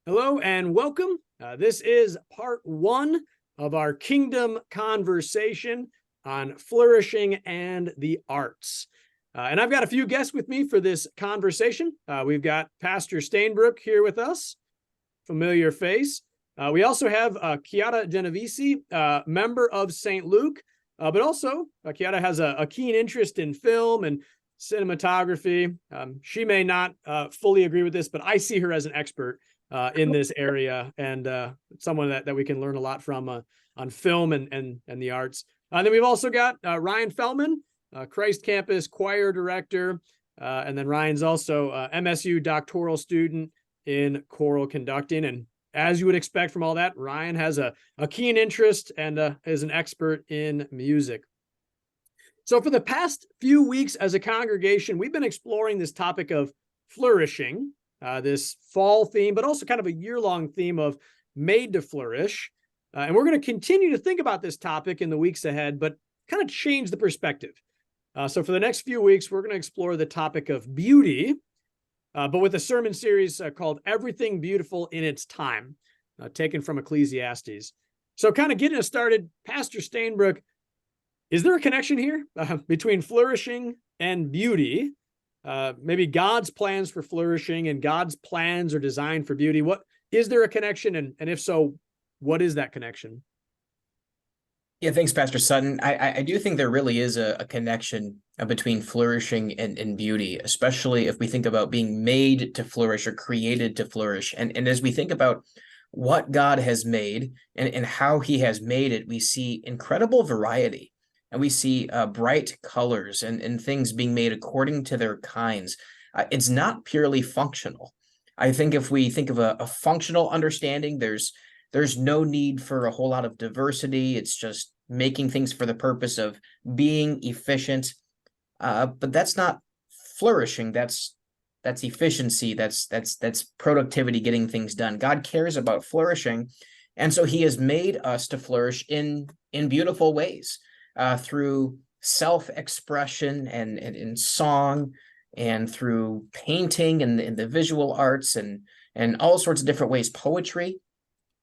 Hello and welcome. This is part one of our Kingdom conversation on flourishing and the arts. And I've got a few guests with me for this conversation. We've got Pastor Stainbrook here with us, familiar face. We also have Chiara Genovese, member of St. Luke, but also Chiara has a keen interest in film and cinematography. She may not fully agree with this, but I see her as an expert in this area, and someone that we can learn a lot from on film and the arts. Then we've also got Ryan Fellman, Christ Campus choir director, and then Ryan's also MSU doctoral student in choral conducting. And as you would expect from all that, Ryan has a keen interest and is an expert in music. So for the past few weeks as a congregation, we've been exploring this topic of flourishing, this fall theme, but also kind of a year-long theme of made to flourish. And we're going to continue to think about this topic in the weeks ahead, but kind of change the perspective. So for the next few weeks, we're going to explore the topic of beauty, but with a sermon series called Everything Beautiful in Its Time, taken from Ecclesiastes. So kind of getting us started, Pastor Stainbrook, is there a connection here between flourishing and beauty? Maybe God's plans for flourishing and God's plans or design for beauty. What is there a connection? And if so, what is that connection? Yeah, thanks, Pastor Sutton. I do think there really is a connection between flourishing and beauty, especially if we think about being made to flourish or created to flourish. And as we think about what God has made and how he has made it, we see incredible variety. And we see bright colors and things being made according to their kinds. It's not purely functional. I think if we think of a functional understanding, there's no need for a whole lot of diversity. It's just making things for the purpose of being efficient. But that's not flourishing. That's efficiency. That's productivity, getting things done. God cares about flourishing, and so he has made us to flourish in beautiful ways. Through self-expression and in song, and through painting and the visual arts and all sorts of different ways, poetry.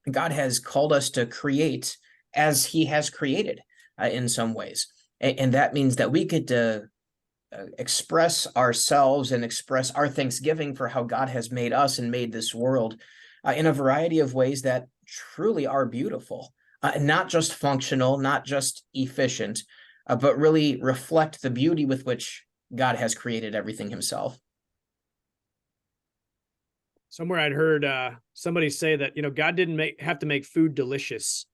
God has called us to create as he has created in some ways. And that means that we get to express ourselves and express our thanksgiving for how God has made us and made this world in a variety of ways that truly are beautiful. Not just functional, not just efficient, but really reflect the beauty with which God has created everything himself. Somewhere I'd heard somebody say that, God didn't have to make food delicious.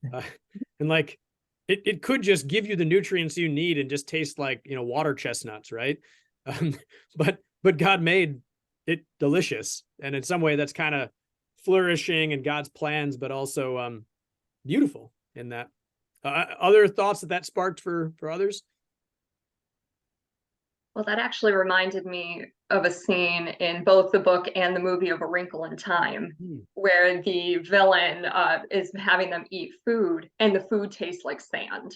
And like, it could just give you the nutrients you need and just taste like, water chestnuts, right? But God made it delicious. And in some way that's kind of flourishing in God's plans, but also beautiful in that. Other thoughts that sparked for others? Well, that actually reminded me of a scene in both the book and the movie of A Wrinkle in Time, where the villain is having them eat food and the food tastes like sand.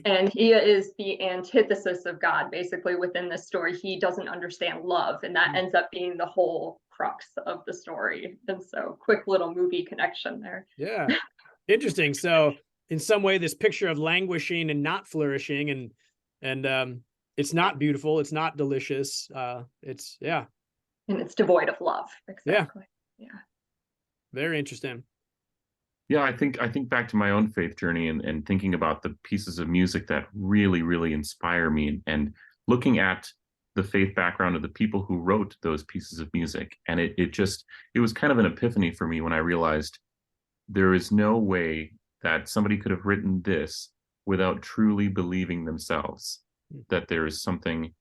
And he is the antithesis of God, basically, within this story. He doesn't understand love, and that ends up being the whole crux of the story. And so, quick little movie connection there. Yeah. Interesting. So in some way, this picture of languishing and not flourishing and it's not beautiful. It's not delicious. And it's devoid of love. Exactly. Yeah. Very interesting. Yeah, I think back to my own faith journey and thinking about the pieces of music that really, really inspire me and looking at the faith background of the people who wrote those pieces of music. And it was kind of an epiphany for me when I realized there is no way that somebody could have written this without truly believing themselves that there is something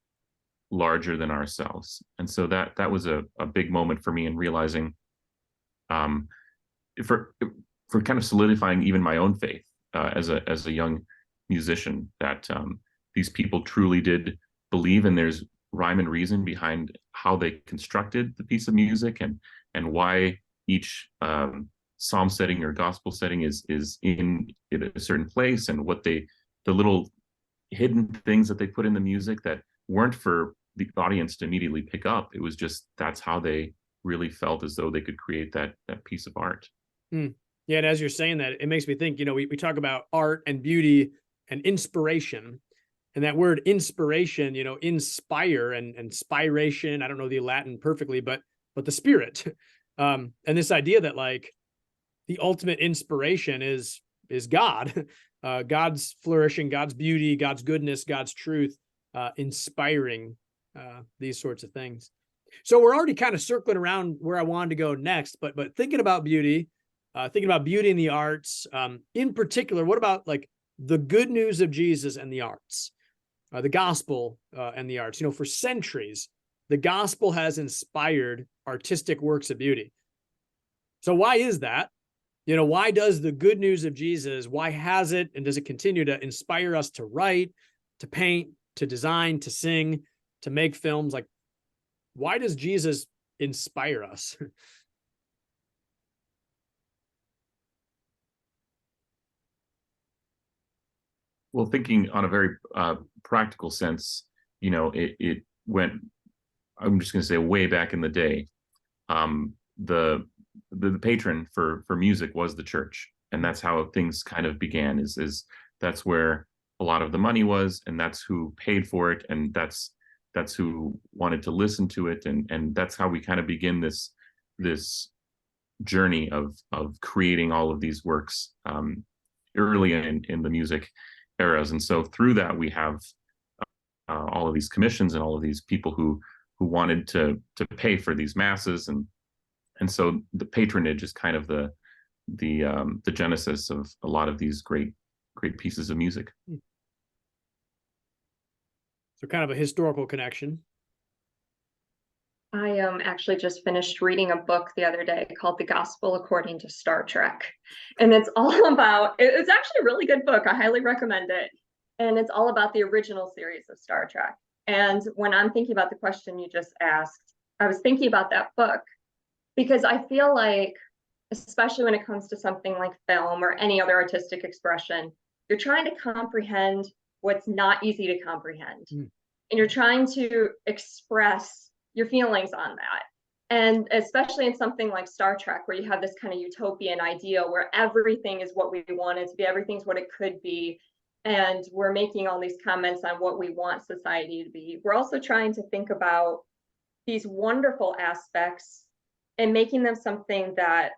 larger than ourselves. And so that was a big moment for me in realizing, for kind of solidifying even my own faith as a young musician, that these people truly did believe, and there's rhyme and reason behind how they constructed the piece of music and why each psalm setting or gospel setting is in a certain place, and what the little hidden things that they put in the music that weren't for the audience to immediately pick up. It was just, that's how they really felt as though they could create that piece of art. Yeah, and as you're saying that, it makes me think, we talk about art and beauty and inspiration, and that word inspiration, inspire and inspiration, I don't know the Latin perfectly, but the spirit. And this idea that like the ultimate inspiration is God, God's flourishing, God's beauty, God's goodness, God's truth, inspiring these sorts of things. So we're already kind of circling around where I wanted to go next, but thinking about beauty in the arts, in particular, what about like the good news of Jesus and the arts, the gospel and the arts? For centuries, the gospel has inspired artistic works of beauty. So why is that? Why does the good news of Jesus, why has it, and does it continue to inspire us to write, to paint, to design, to sing, to make films? Like, why does Jesus inspire us? Well, thinking on a very practical sense, it went, I'm just going to say, way back in the day. The patron for music was the church, and that's how things kind of began. Is that's where a lot of the money was, and that's who paid for it, and that's who wanted to listen to it, and that's how we kind of begin this journey of creating all of these works early in the music eras. And so through that, we have all of these commissions and all of these people who wanted to pay for these masses, and so the patronage is kind of the genesis of a lot of these great pieces of music. So kind of a historical connection. I actually just finished reading a book the other day called The Gospel According to Star Trek. And it's all about, it's actually a really good book. I highly recommend it. And it's all about the original series of Star Trek. And when I'm thinking about the question you just asked, I was thinking about that book because I feel like, especially when it comes to something like film or any other artistic expression, you're trying to comprehend what's not easy to comprehend. And you're trying to express your feelings on that. And especially in something like Star Trek, where you have this kind of utopian ideal where everything is what we want it to be, everything's what it could be. And we're making all these comments on what we want society to be. We're also trying to think about these wonderful aspects and making them something that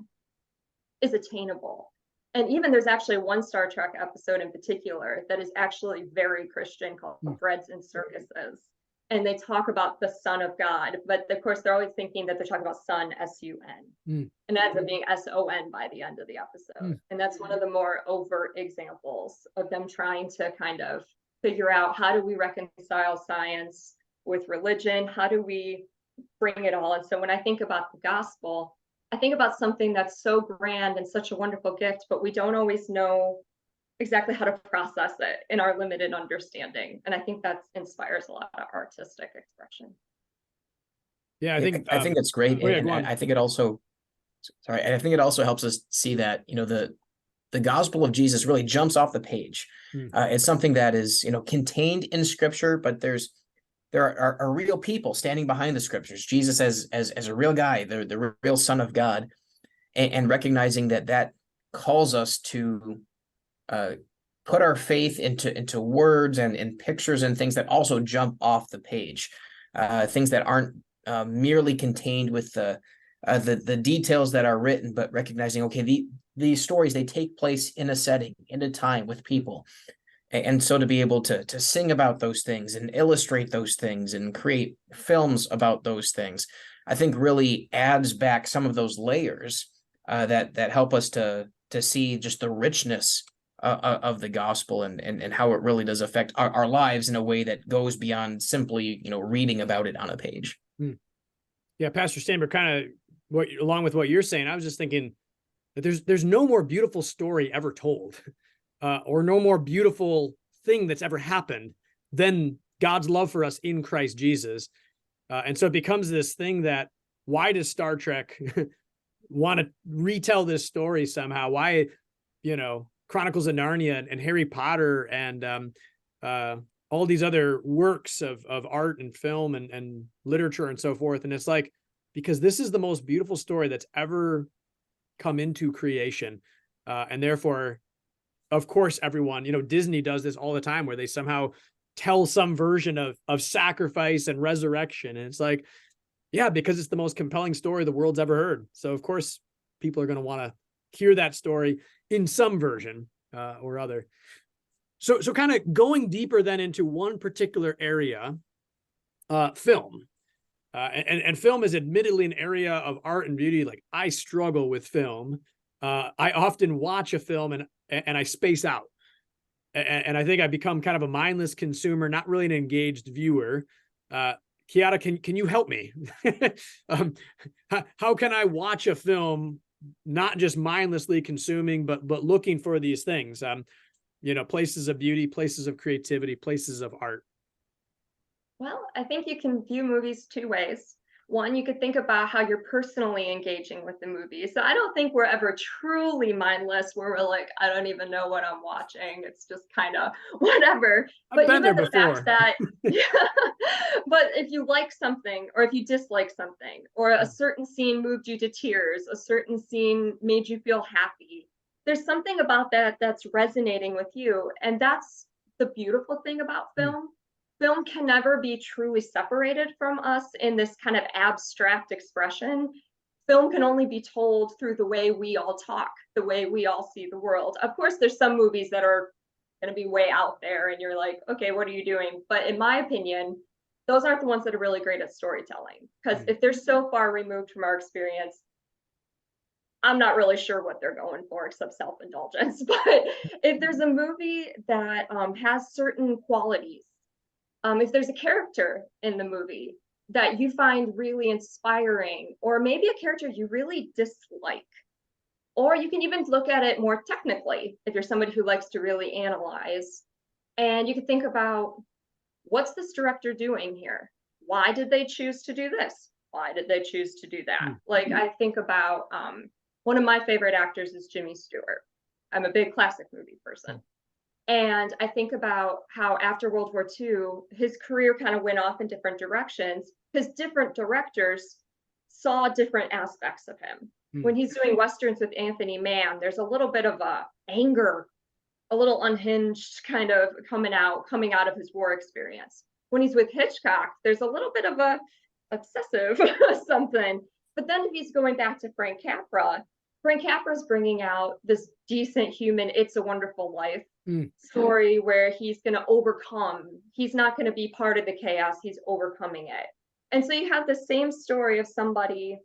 is attainable. And even there's actually one Star Trek episode in particular that is actually very Christian called Breads and Circuses. And they talk about the Son of God, but of course they're always thinking that they're talking about Son, S-U-N, and that ends up being S-O-N by the end of the episode. And that's one of the more overt examples of them trying to kind of figure out, how do we reconcile science with religion? How do we bring it all? And so when I think about the gospel, I think about something that's so grand and such a wonderful gift, but we don't always know exactly how to process it in our limited understanding. And I think that inspires a lot of artistic expression. Yeah, I think that's great. And I think it also, I think it also helps us see that, the gospel of Jesus really jumps off the page. It's something that is, contained in scripture, but there are real people standing behind the scriptures. Jesus as a real guy, the real Son of God, and recognizing that calls us to put our faith into words and in pictures and things that also jump off the page, things that aren't merely contained with the details that are written, but recognizing, okay, these stories, they take place in a setting, in a time, with people. And so to be able to sing about those things and illustrate those things and create films about those things, I think really adds back some of those layers that help us to see just the richness of the gospel and how it really does affect our lives in a way that goes beyond simply, reading about it on a page. Yeah, Pastor Stamber, kind of along with what you're saying, I was just thinking that there's no more beautiful story ever told, or no more beautiful thing that's ever happened than God's love for us in Christ Jesus. And so it becomes this thing that, why does Star Trek want to retell this story somehow? Why, Chronicles of Narnia and Harry Potter and all these other works of art and film and literature and so forth. And it's like, because this is the most beautiful story that's ever come into creation. And therefore, of course, everyone, Disney does this all the time where they somehow tell some version of sacrifice and resurrection. And it's like, yeah, because it's the most compelling story the world's ever heard. So of course, people are going to want to hear that story in some version or other. So kind of going deeper then into one particular area, film. And film is admittedly an area of art and beauty. Like, I struggle with film. I often watch a film and I space out. And I think I become kind of a mindless consumer, not really an engaged viewer. Kiara, can you help me? How can I watch a film, not just mindlessly consuming, but looking for these things? Places of beauty, places of creativity, places of art. Well, I think you can view movies two ways. One, you could think about how you're personally engaging with the movie. So I don't think we're ever truly mindless where we're like, I don't even know what I'm watching. It's just kind of whatever. I've been there the before. fact that, but if you like something or if you dislike something, or a certain scene moved you to tears, a certain scene made you feel happy, there's something about that that's resonating with you. And that's the beautiful thing about film. Film can never be truly separated from us in this kind of abstract expression. Film can only be told through the way we all talk, the way we all see the world. Of course, there's some movies that are going to be way out there and you're like, okay, what are you doing? But in my opinion, those aren't the ones that are really great at storytelling, because if they're so far removed from our experience, I'm not really sure what they're going for except self-indulgence. But if there's a movie that has certain qualities, if there's a character in the movie that you find really inspiring, or maybe a character you really dislike, or you can even look at it more technically if you're somebody who likes to really analyze, and you can think about, what's this director doing here? Why did they choose to do this? Why did they choose to do that? Like, I think about one of my favorite actors is Jimmy Stewart. I'm a big classic movie person. And I think about how after World War II, his career kind of went off in different directions because different directors saw different aspects of him. When he's doing Westerns with Anthony Mann, there's a little bit of a anger, a little unhinged kind of coming out of his war experience. When he's with Hitchcock, there's a little bit of a obsessive something. But then if he's going back to Frank Capra's bringing out this decent human, It's a Wonderful Life story where he's going to overcome. He's not going to be part of the chaos. He's overcoming it. And so you have the same story of somebody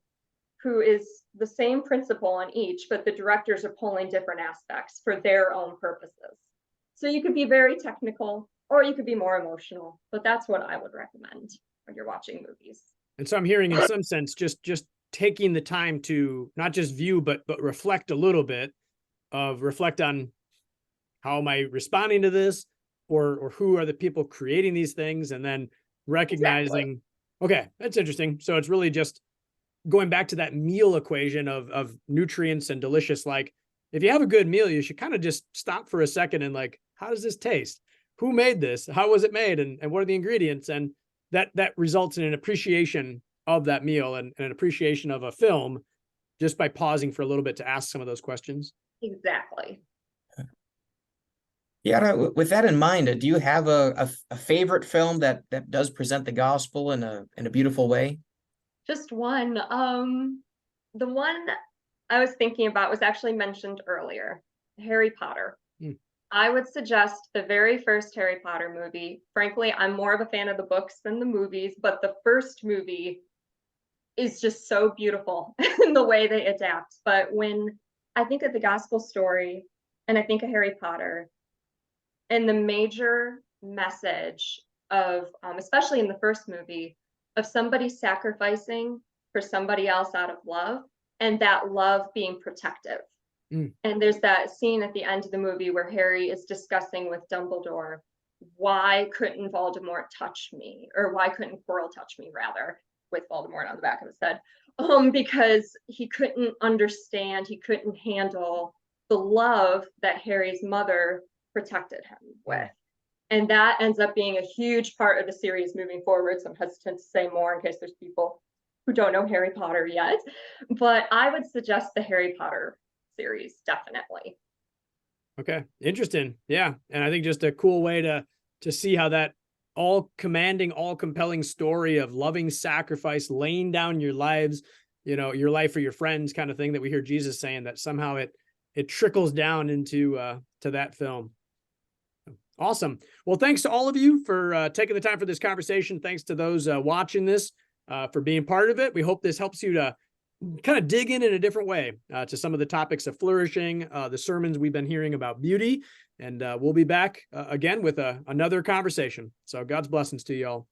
who is the same principle on each, but the directors are pulling different aspects for their own purposes. So you could be very technical or you could be more emotional, but that's what I would recommend when you're watching movies. And so I'm hearing, in some sense, just taking the time to not just view, but reflect a little bit, reflect on how am I responding to this, or who are the people creating these things, and then recognizing, okay, that's interesting. So it's really just going back to that meal equation of nutrients and delicious. Like, if you have a good meal, you should kind of just stop for a second and like, how does this taste? Who made this? How was it made? And what are the ingredients? And that results in an appreciation of that meal and an appreciation of a film just by pausing for a little bit to ask some of those questions. Exactly. Yeah, with that in mind, do you have a favorite film that does present the gospel in a beautiful way? Just one. The one I was thinking about was actually mentioned earlier, Harry Potter. I would suggest the very first Harry Potter movie. Frankly, I'm more of a fan of the books than the movies, but the first movie is just so beautiful in the way they adapt. But when I think of the gospel story and I think of Harry Potter, and the major message of, especially in the first movie, of somebody sacrificing for somebody else out of love, and that love being protective. And there's that scene at the end of the movie where Harry is discussing with Dumbledore, why couldn't Voldemort touch me? Or why couldn't Quirrell touch me, rather, with Voldemort on the back of his head? Because he couldn't understand, he couldn't handle the love that Harry's mother protected him with. And that ends up being a huge part of the series moving forward. So I'm hesitant to say more in case there's people who don't know Harry Potter yet, but I would suggest the Harry Potter series, definitely. Okay, interesting. Yeah, and I think just a cool way to see how that all commanding, all compelling story of loving sacrifice, laying down your lives, your life for your friends, kind of thing that we hear Jesus saying, that somehow it trickles down into to that film. Awesome. Well, thanks to all of you for taking the time for this conversation. Thanks to those watching this for being part of it. We hope this helps you to kind of dig in a different way to some of the topics of flourishing, the sermons we've been hearing about beauty, and we'll be back again with another conversation. So God's blessings to you all.